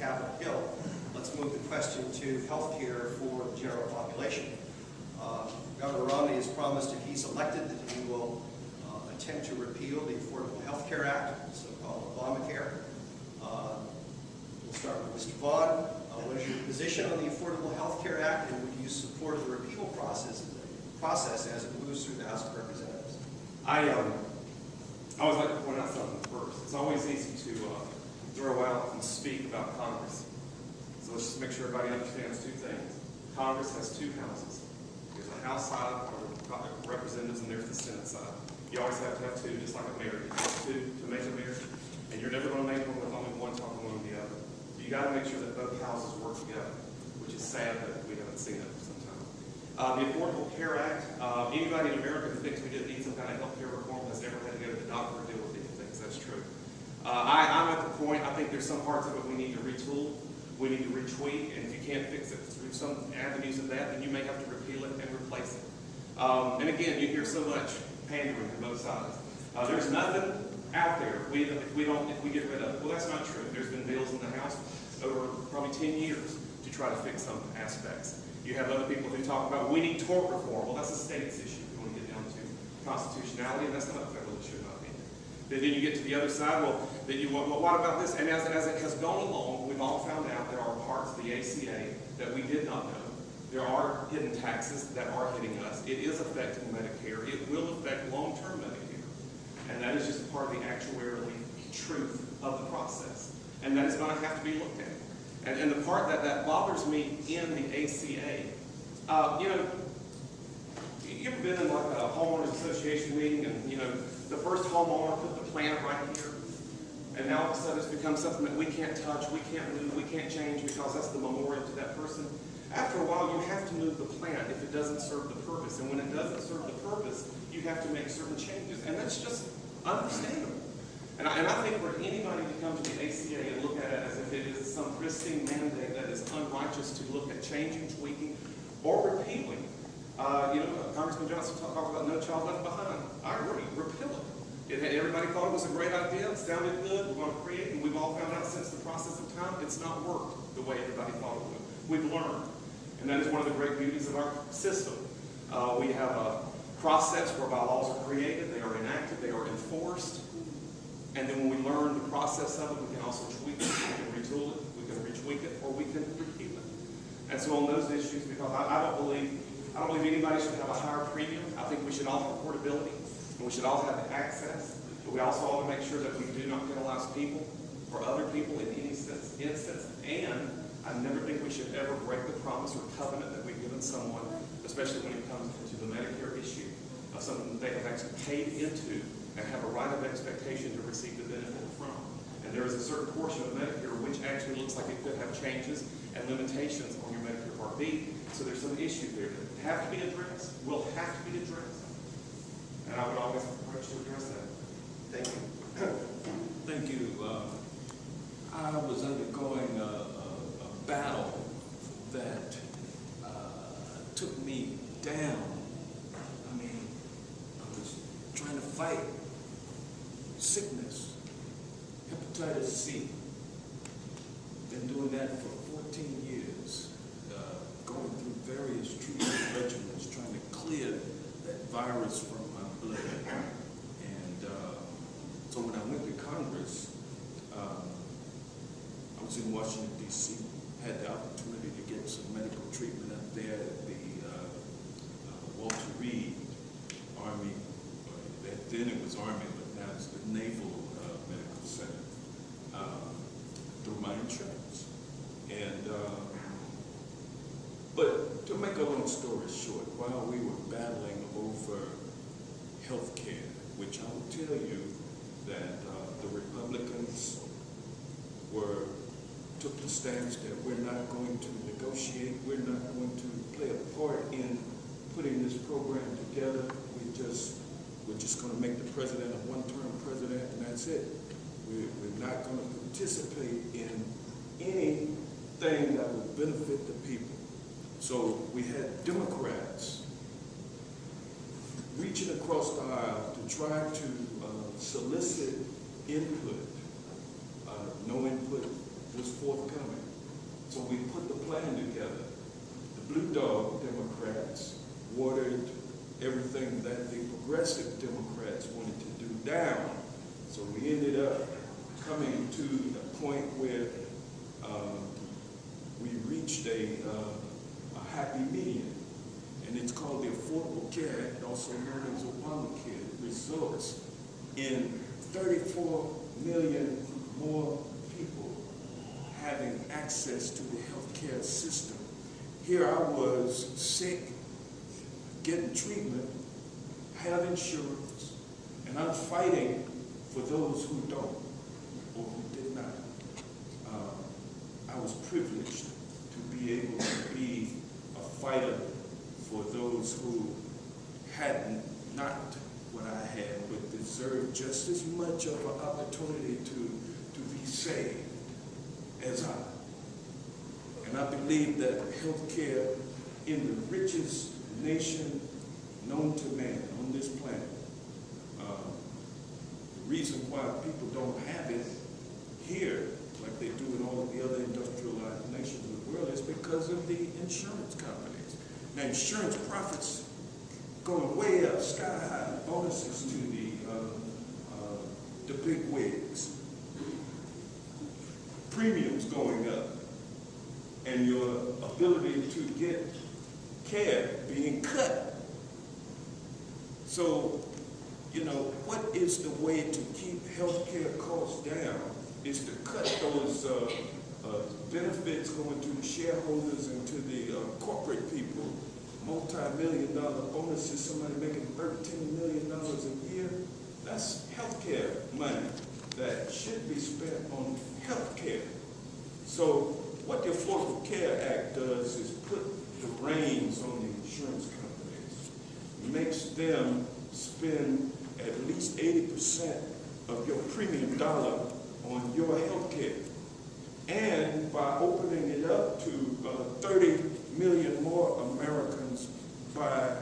Capitol Hill. Let's move the question to health care for the general population. Governor Romney has promised if he's elected that he will attempt to repeal the Affordable Health Care Act, so-called Obamacare. We'll start with Mr. Vaughn. What is your position on the Affordable Health Care Act, and would you support the repeal process as it moves through the House of Representatives? I always like to point out something first. It's always easy to throw out and speak about Congress. So let's just make sure everybody understands two things. Congress has two houses. There's the House side of the representatives, and there's the Senate side. You always have to have two, just like a mayor. You have two to make a mayor, and you're never going to make one with only one talking one or the other. So you got to make sure that both houses work together, which is sad that we haven't seen it for some time. The Affordable Care Act, anybody in America who thinks we didn't need some kind of health care reform has never had to go to the doctor or deal with these things. That's true. I'm at the point, I think there's some parts of it we need to retool, we need to retweak, and if you can't fix it through some avenues of that, then you may have to repeal it and replace it. And again, you hear so much pandering on both sides. There's nothing out there if we get rid of it. Well, that's not true. There's been bills in the House over probably 10 years to try to fix some aspects. You have other people who talk about we need tort reform. Well, that's a state's issue if you want to get down to constitutionality, and that's not a federal issue, in my opinion. Then you get to the other side, well, what about this? And as it has gone along, we've all found out there are parts of the ACA that we did not know. There are hidden taxes that are hitting us. It is affecting Medicare. It will affect long-term Medicare. And that is just part of the actuarially truth of the process. And that is going to have to be looked at. And the part that bothers me in the ACA, you ever been in like a homeowners association meeting and, the first homeowner put the plan right here, and now all of a sudden it's become something that we can't touch, we can't move, we can't change because that's the memorial to that person. After a while, you have to move the plan if it doesn't serve the purpose. And when it doesn't serve the purpose, you have to make certain changes. And that's just understandable. And I think for anybody to come to the ACA and look at it as if it is some pristine mandate that is unrighteous to look at changing, tweaking, or repealing. Congressman Johnson talked about no child left behind. I agree, repeal it. Everybody thought it was a great idea, it sounded good, we're going to create, and we've all found out since the process of time, it's not worked the way everybody thought it would. We've learned. And that is one of the great beauties of our system. We have a process whereby laws are created, they are enacted, they are enforced, and then when we learn the process of it, we can also tweak it, we can retool it, we can retweak it, or we can repeal it. And so on those issues, because I don't believe anybody should have a higher premium. I think we should all have portability, and we should all have access, but we also ought to make sure that we do not penalize people or other people in any instance, and I never think we should ever break the promise or covenant that we've given someone, especially when it comes to the Medicare issue, of something that they have actually paid into and have a right of expectation to receive the benefit from. And there is a certain portion of Medicare which actually looks like it could have changes and limitations on your Medicare Part B. So there's some issues there that have to be addressed, will have to be addressed. And I would always encourage to address that. Thank you. Thank you. I was undergoing a battle that took me down. I mean, I was trying to fight sickness, hepatitis C. Been doing that for 14 years, going through various treatment regimens, trying to clear that virus from my blood. And so when I went to Congress, I was in Washington, D.C., had the opportunity to get some medical treatment up there at the Walter Reed Army. Then it was Army, but now it's the Naval Medical Center, through my insurance. And but to make a long story short, while we were battling over health care, which I will tell you that the Republicans took the stance that we're not going to negotiate, we're not going to play a part in putting this program together. We're just going to make the president a one-term president, and that's it. We're not going to participate in anything that would benefit the people. So we had Democrats reaching across the aisle to try to solicit input. No input was forthcoming. So we put the plan together. The Blue Dog Democrats watered everything that the Progressive Democrats wanted to do down. So we ended up coming to a point where we reached a happy median. And it's called the Affordable Care Act, also known as Obamacare. It results in 34 million more people having access to the healthcare system. Here I was sick, getting treatment, have insurance, and I'm fighting for those who don't or who did not. I was privileged to be able to be a fighter for those who had not what I had, but deserved just as much of an opportunity to be saved as I. And I believe that healthcare in the richest nation known to man on this planet, the reason why people don't have it here like they do in all of the other industrialized nations of the world is because of the insurance companies. Now, insurance profits going way up, sky high, bonuses to the big wigs, premiums going up, and your ability to get care being cut. So, you know, what is the way to keep healthcare costs down is to cut those benefits going to the shareholders and to the corporate people, multi-million-dollar bonuses, somebody making $13 million a year. That's healthcare money that should be spent on healthcare. So what the Affordable Care Act does is put the reins on the insurance companies, makes them spend at least 80% of your premium dollar on your health care. And by opening it up to 30 million more Americans by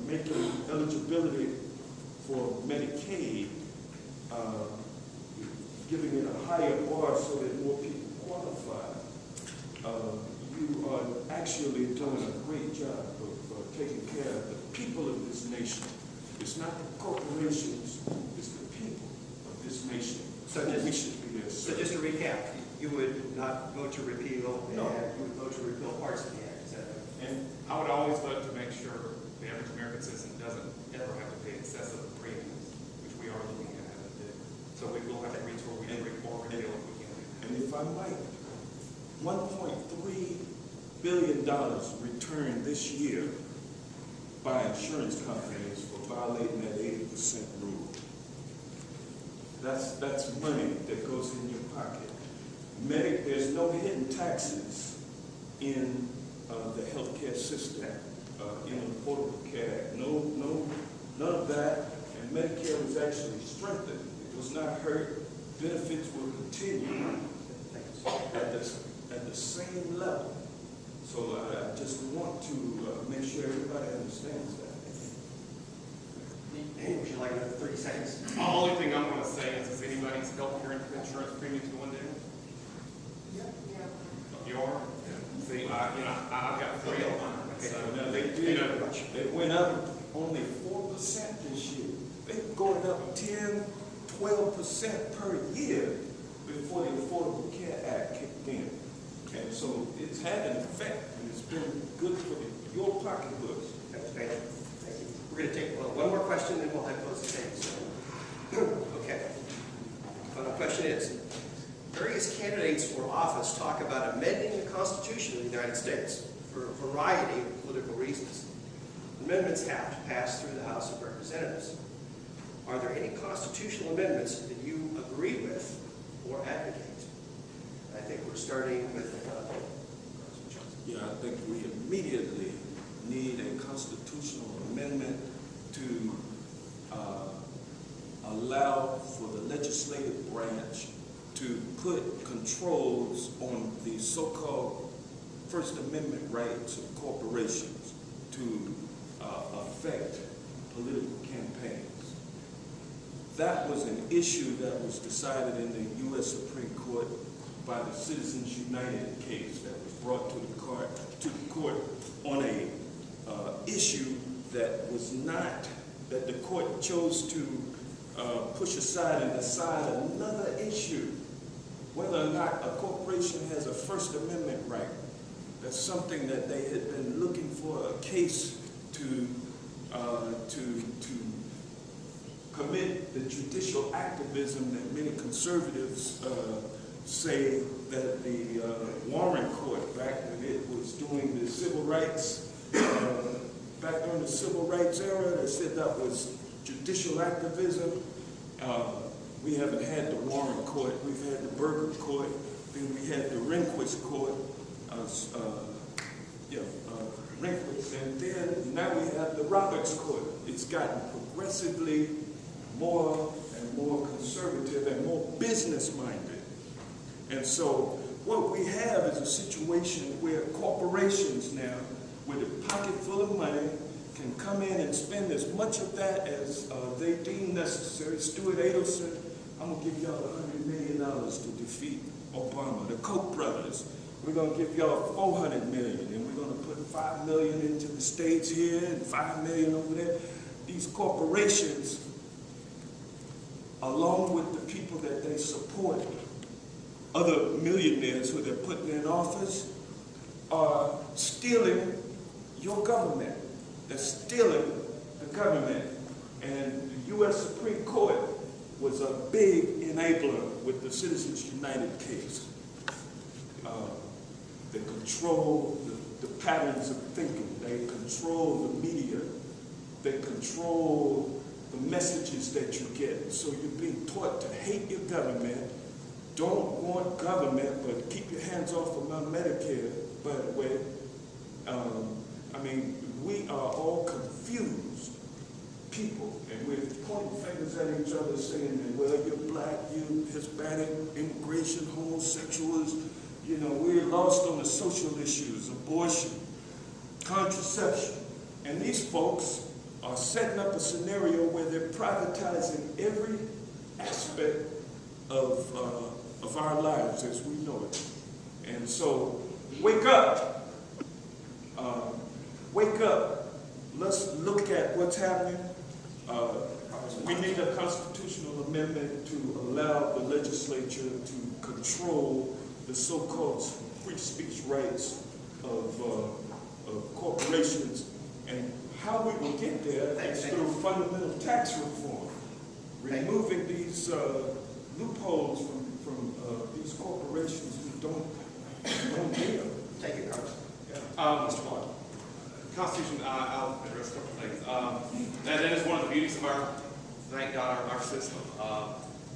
making eligibility for Medicaid, giving it a higher bar so that more people qualify, you are actually doing a great job of taking care of the people of this nation. It's not the corporations, it's the people of this nation. So just to recap, you would not vote to repeal, No. and you would vote to repeal parts of the act, is that right? And I would always vote to make sure the average American citizen doesn't ever have to pay excessive premiums, which we are looking at having to do. So we will have to reach where we can repeal if we can. And if I might, $1.3 billion returned this year by insurance companies for violating that 80% rule. That's money that goes in your pocket. There's no hidden taxes in the healthcare system, in the Affordable Care Act. None of that. And Medicare was actually strengthened. It was not hurt. Benefits will continue at the same level. So I just want to make sure everybody understands that. Would you like another 30 seconds? The only thing I'm going to say is anybody's healthcare insurance premiums going down? Yeah. You are? Yeah. See, I've got 3 of mine. Okay. So, Now they went up only 4% this year. They were going up 10, 12% per year before the Affordable Care Act kicked in. And so it's had an effect, and it's been good for your pocketbooks. That's great. Thank you. We're going to take one more question, then we'll have close the things. Okay. Final question is, various candidates for office talk about amending the Constitution of the United States for a variety of political reasons. Amendments have to pass through the House of Representatives. Are there any constitutional amendments that you agree with or advocate? I think we're starting with Yeah, I think we immediately need a constitutional amendment to allow for the legislative branch to put controls on the so-called First Amendment rights of corporations to affect political campaigns. That was an issue that was decided in the U.S. Supreme Court by the Citizens United case that was brought to the court on a issue that was not, that the court chose to push aside and decide another issue, whether or not a corporation has a First Amendment right. That's something that they had been looking for a case to commit the judicial activism that many conservatives say that the Warren Court, back when it was doing the civil rights, back during the civil rights era, they said that was judicial activism. We haven't had the Warren Court. We've had the Berger Court. Then we had the Rehnquist Court. Rehnquist, and then now we have the Roberts Court. It's gotten progressively more and more conservative and more business-minded. And so what we have is a situation where corporations now, with a pocket full of money, can come in and spend as much of that as they deem necessary. Stuart Adelson, I'm going to give y'all $100 million to defeat Obama. The Koch brothers, we're going to give y'all $400 million, and we're going to put $5 million into the states here and $5 million over there. These corporations, along with the people that they support, other millionaires who they're putting in office, are stealing your government. They're stealing the government. And the U.S. Supreme Court was a big enabler with the Citizens United case. They control the patterns of thinking. They control the media. They control the messages that you get. So you're being taught to hate your government, don't want government, but keep your hands off of my Medicare, by the way. I mean, we are all confused people, and we're pointing fingers at each other saying that, well, you're black, you Hispanic, immigration, homosexuals, you know, we're lost on the social issues, abortion, contraception. And these folks are setting up a scenario where they're privatizing every aspect of our lives as we know it. And so, wake up. Wake up. Let's look at what's happening. We need a constitutional amendment to allow the legislature to control the so-called free speech rights of corporations. And how we will get there is through fundamental tax reform, removing these loopholes from these corporations who don't need them. Thank you, Congressman. Mr. Martin. Constitution, I'll address a couple things. That is one of the beauties of our, thank God, our system.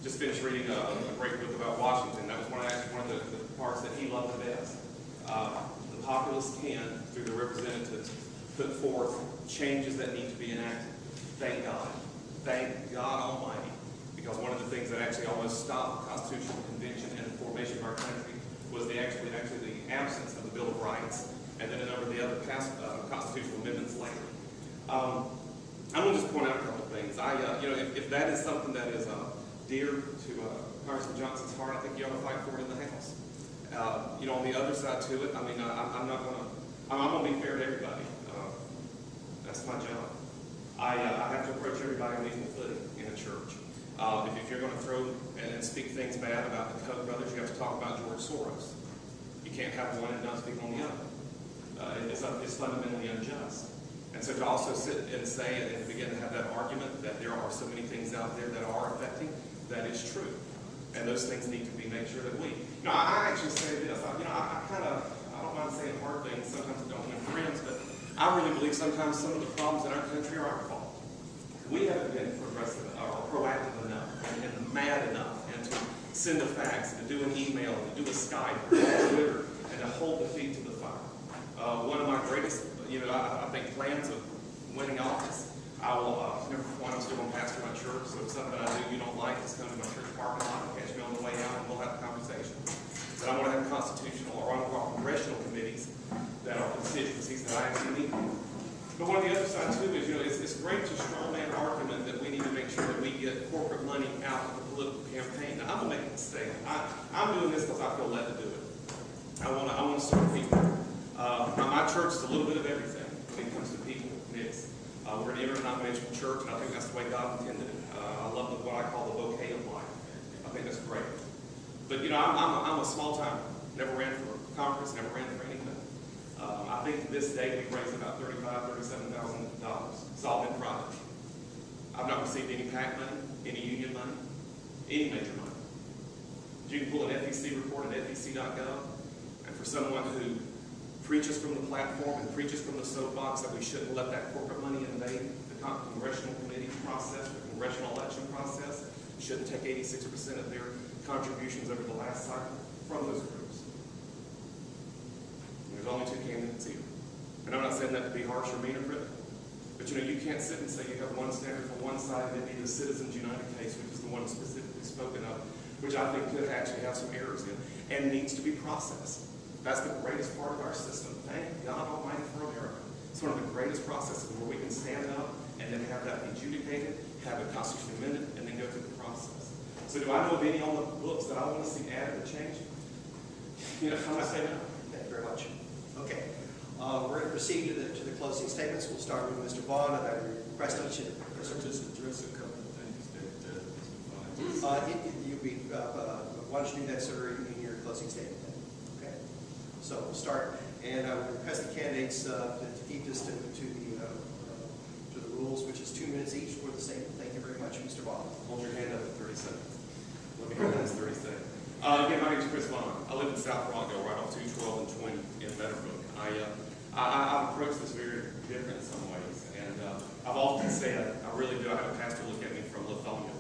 Just finished reading a great book about Washington. That was one of the parts that he loved the best. The populace can, through the representatives, put forth changes that need to be enacted. Thank God. Thank God Almighty. Because one of the things that actually almost stopped the Constitutional Convention and the formation of our country was the absence of the Bill of Rights and then a number of the other past constitutional amendments later. I'm going to just point out a couple of things. If that is something that is dear to Congressman Johnson's heart, I think you ought to fight for it in the House. On the other side to it, I'm going to be fair to everybody. That's my job. I have to approach everybody on equal footing in a church. If you're going to throw and speak things bad about the Koch brothers, you have to talk about George Soros. You can't have one and not speak on the other. It's fundamentally unjust. And so to also sit and say and begin to have that argument that there are so many things out there that are affecting, that is true. And those things need to be made sure that I actually say this, I don't mind saying hard things, sometimes I don't win friends, but I really believe sometimes some of the problems in our country are our fault. We haven't been progressive or proactive enough and mad enough and to send a fax and to do an email and to do a Skype or a Twitter and to hold the feet to the fire. One of my greatest, I think, plans of winning office, I will, number one, I'm still going to pastor my church, so if something I do you don't like, just come to my church parking lot and catch me on the way out and we'll have a conversation. But I want to have constitutional or congressional committees that are constituencies that I actually need. But one of the other side too is, it's great to strongman argument that we need to make sure that we get corporate money out of the political campaign. Now, I'm going to make a mistake. I'm doing this because I feel led to do it. I want to serve people. My church is a little bit of everything when it comes to people mix. We're an interdenominational church, and I think that's the way God intended it. I love what I call the bouquet of life. I think that's great. But, you know, I'm a small-timer. Never ran for Congress, never ran for anything. I think to this day we've raised about $37,000. It's all been private. I've not received any PAC money, any union money, any major money. You can pull an FEC report at FEC.gov, and for someone who preaches from the platform and preaches from the soapbox that we shouldn't let that corporate money invade the congressional committee process, the congressional election process, shouldn't take 86% of their contributions over the last cycle from those groups. And there's only 2 candidates here. And I'm not saying that to be harsh or mean or critical. But, you know, you can't sit and say you have one standard for one side and then be the Citizens United case, which is the one specifically spoken of, which I think could actually have some errors in and needs to be processed. That's the greatest part of our system. Thank God Almighty for America. It's one of the greatest processes where we can stand up and then have that adjudicated, have a constitution amended, and then go through the process. So do I know of any on the books that I want to see added or changed? You know, I'm going to say no. Thank you very much. Okay. We're going to proceed to the closing statements. We'll start with Mr. Vaughn, and I request each of you. Just address a couple of things that Mr. Why don't you do that, sir, in your closing statement? Okay. So we'll start, and I would request the candidates to keep this to the rules, which is 2 minutes each for the statement. Thank you very much, Mr. Vaughn. Hold your hand up at 30 seconds. Let me hear that as 30 seconds. Again, my name is Chris Vaughn. I live in South Rockdale, right off 212 and 20 in Annesbrooke. I've approached this very different in some ways, and I've often said, I really do. I had a pastor look at me from Lithonia,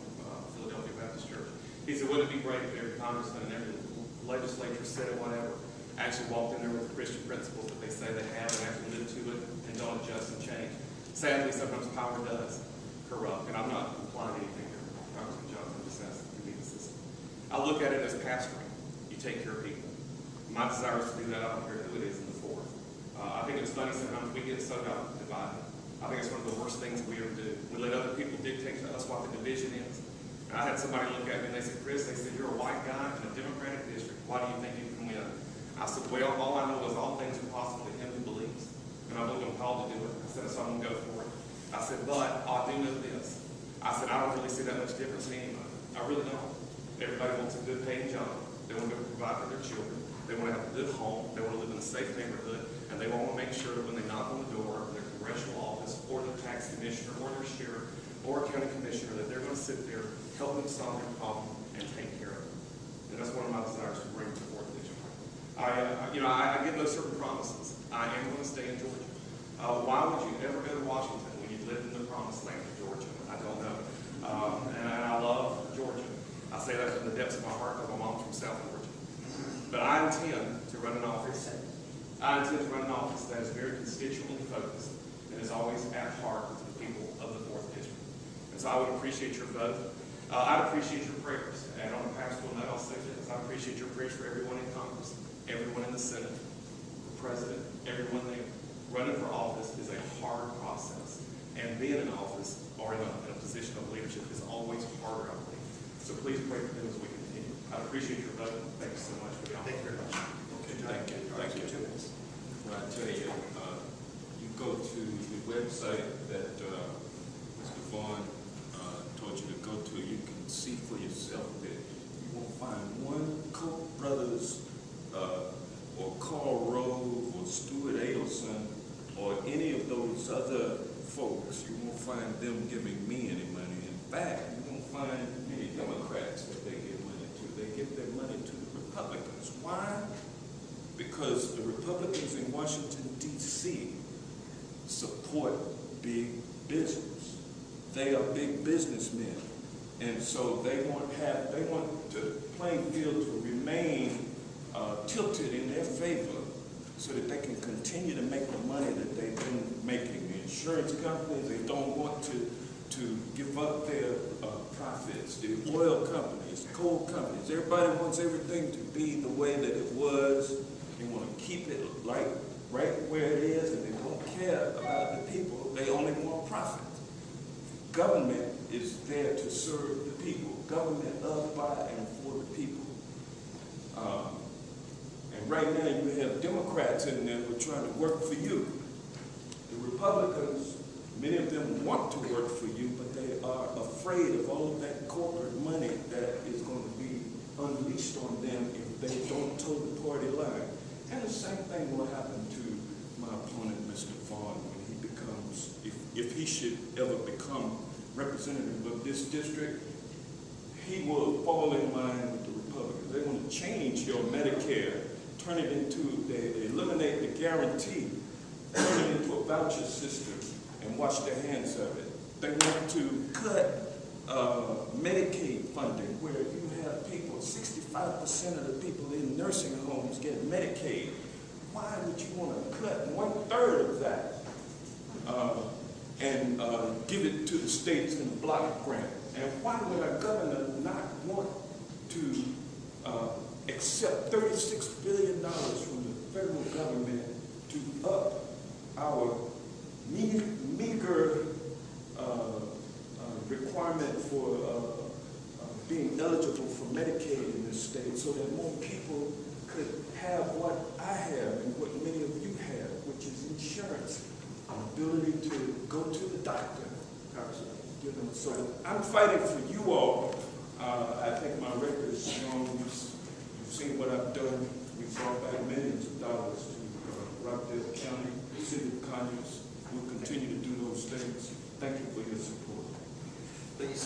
Philadelphia Baptist Church. He said, wouldn't it be great if every congressman and every legislature, senate, whatever, actually walked in there with the Christian principles that they say they have and actually live to it and don't adjust and change. Sadly, sometimes power does corrupt, and I'm not implying anything here. Congressman Johnson just asked if we need the system. I look at it as pastoring. You take care of people. My desire is to do that. I don't care who it is in the fourth. I think it's funny sometimes we get so divided. I think it's one of the worst things we ever do. We let other people dictate to us what the division is. And I had somebody look at me and they said, Chris, they said, you're a white guy in a Democratic district. Why do you think you can win? I said, well, all I know is all things are possible to him who believes. And I believe I'm called to do it. I said, so I'm going to go for it. I said, but I do know this. I said, I don't really see that much difference in anybody. I really don't. Everybody wants a good paying job. They want to provide for their children. They want to have a good home. They want to live in a safe neighborhood. And they want to make sure that when they knock on the door of their congressional office or their tax commissioner or their sheriff or a county commissioner, that they're going to sit there, help them solve their problem, and take care of it. And that's one of my desires to bring to the fourth district. I give those certain promises. I am going to stay in Georgia. Why would you ever go to Washington when you lived in the promised land of Georgia? I don't know. And I love Georgia. I say that from the depths of my heart because my mom's from South Georgia. But I intend to run an office. I intend to run an office that is very constituently focused and is always at heart to the people of the 4th District. And so I would appreciate your vote. I'd appreciate your prayers. And on a pastoral note, I'll say this. I appreciate your prayers for everyone in Congress, everyone in the Senate, the President, everyone there. Running for office is a hard process. And being in office or in a position of leadership is always harder, I believe. So please pray for them as we continue. I appreciate your vote. Thank you so much for the Thank you very much. Okay, thank you. Thank you. 2 minutes. Well, I tell you, you go to the website that Mr. Vaughn told you to go to, you can see for yourself that you won't find one Koch brothers or Carl Rove or Stuart Adelson or any of those other folks. You won't find them giving me any money. In fact, you won't find many Democrats that they give money to. They give their money to the Republicans. Why? Because the Republicans in Washington, D.C. support big business. They are big businessmen. And so they want the playing field to remain tilted in their favor so that they can continue to make the money that they've been making. The insurance companies, they don't want to give up their profits. The oil companies, coal companies, everybody wants everything to be the way that it was. They want to keep it right where it is, and they don't care about the people. They only want profit. Government is there to serve the people. government of, by, and for the people. And right now you have Democrats in there who are trying to work for you. The Republicans, many of them want to work for you, but they are afraid of all of that corporate money that is going to be unleashed on them if they don't toe the party line. And the same thing will happen to my opponent, Mr. Vaughn, when he becomes, if he should ever become representative of this district, he will fall in line with the Republicans. They want to change your Medicare, turn it into, they eliminate the guarantee, turn it into a voucher system, and wash their hands of it. They want to cut Medicaid funding, where you have people, 65% of the people in nursing homes get Medicaid. Why would you want to cut 1/3 of that and give it to the states in a block grant? And why would our governor not want to accept $36 billion from the federal government to up our meager requirement for being eligible for Medicaid in this state, so that more people could have what I have and what many of you have, which is insurance, an ability to go to the doctor. You know, so I'm fighting for you all. I think my record is strong. You've seen what I've done. We've brought back millions of dollars to Rockdale County, the city of Conyers. We'll continue to do those things. Thank you for your support. Please.